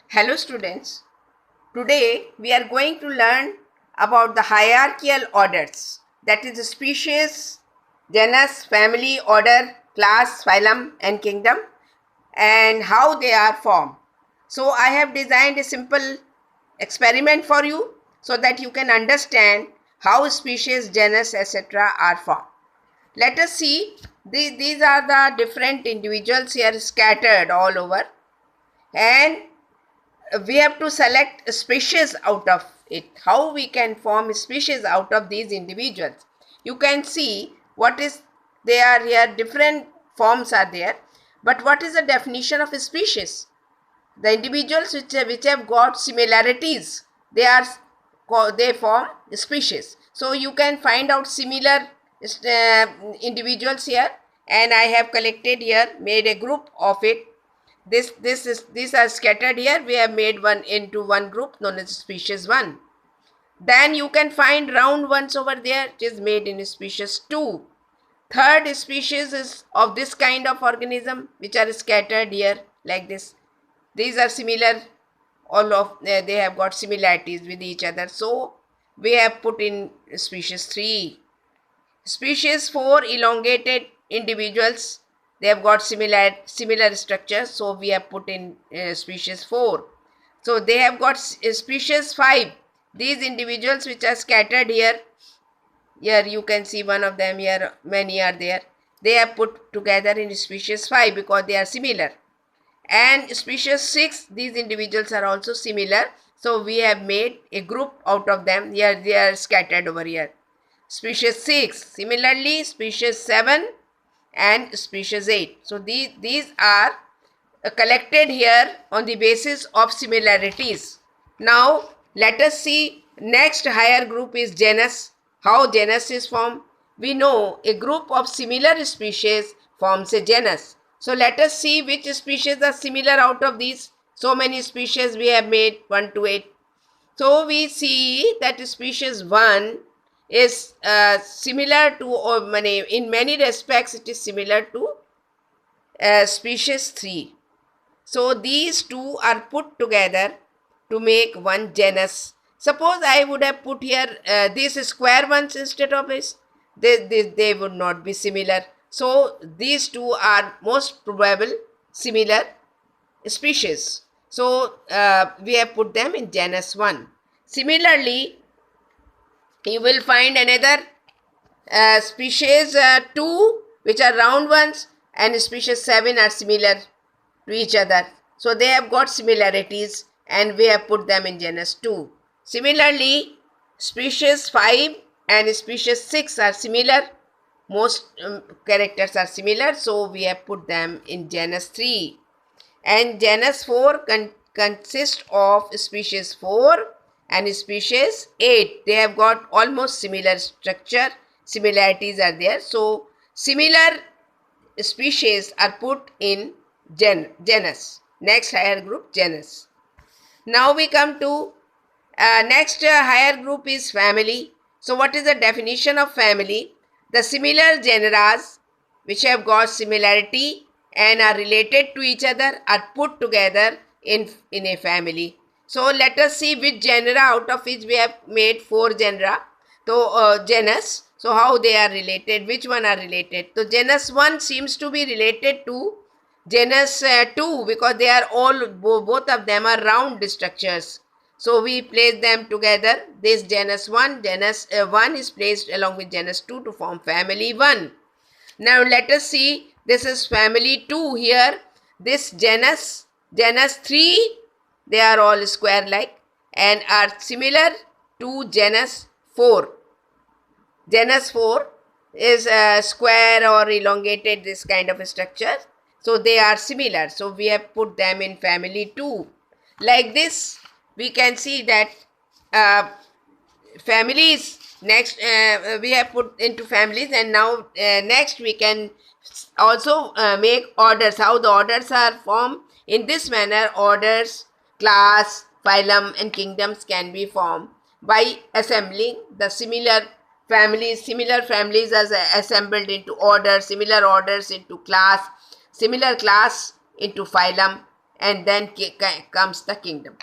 Hello students, today we are going to learn about the hierarchical orders, that is the species, genus, family, order, class, phylum and kingdom, and how they are formed. So I have designed a simple experiment for you so that you can understand how species, genus, etc. are formed. Let us see, these are the different individuals here scattered all over, and we have to select a species out of it. How we can form a species out of these individuals? You can see what is they are here, different forms are there, but what is the definition of a species? The individuals which have got similarities, they form a species. So you can find out similar individuals here, and I have collected here, made a group of it. These are scattered here. We have made one into one group known as species 1. Then you can find round ones over there, which is made in species 2. Third species is of this kind of organism, which are scattered here like this. These are similar, all of they have got similarities with each other. So we have put in species 3. Species 4, elongated individuals, they have got similar structures, so we have put in species 4. So they have got species 5. These individuals which are scattered here you can see one of them here, many are there. They are put together in species 5 because they are similar. And species 6, these individuals are also similar, so we have made a group out of them. Here they are scattered over here. Species 6, similarly species 7 and species 8. So these are collected here on the basis of similarities. Now let us see next higher group is genus. How genus is formed? We know a group of similar species forms a genus. So let us see which species are similar out of these. So many species we have made, 1 to 8. So we see that species 1 is similar to, or in many respects it is similar to species 3. So these two are put together to make one genus. Suppose I would have put here these square ones instead of this, they would not be similar. So these two are most probable similar species. So we have put them in genus 1. Similarly, you will find another species 2 which are round ones, and species 7 are similar to each other. So they have got similarities and we have put them in genus 2. Similarly, species 5 and species 6 are similar. Most characters are similar, so we have put them in genus 3. And genus 4 consists of species 4 and species 8. They have got almost similar structure, similarities are there. So similar species are put in genus. Next higher group, genus. Now we come to next higher group is family. So what is the definition of family? The similar genera which have got similarity and are related to each other are put together in a family. So let us see which genera out of which we have made 4 genera. So genus, so how they are related, which one are related? So genus 1 seems to be related to genus 2 because they are all, both of them are round structures. So we place them together. This genus 1 is placed along with genus 2 to form family 1. Now let us see, this is family 2 here. This genus 3, they are all square like and are similar to genus 4. Genus 4 is square or elongated, this kind of a structure. So they are similar. So we have put them in family 2. Like this, we can see that families, next we have put into families, and now next we can also make orders. How the orders are formed? In this manner, orders, class, phylum and kingdoms can be formed by assembling the similar families as assembled into orders, similar orders into class, similar class into phylum, and then comes the kingdom.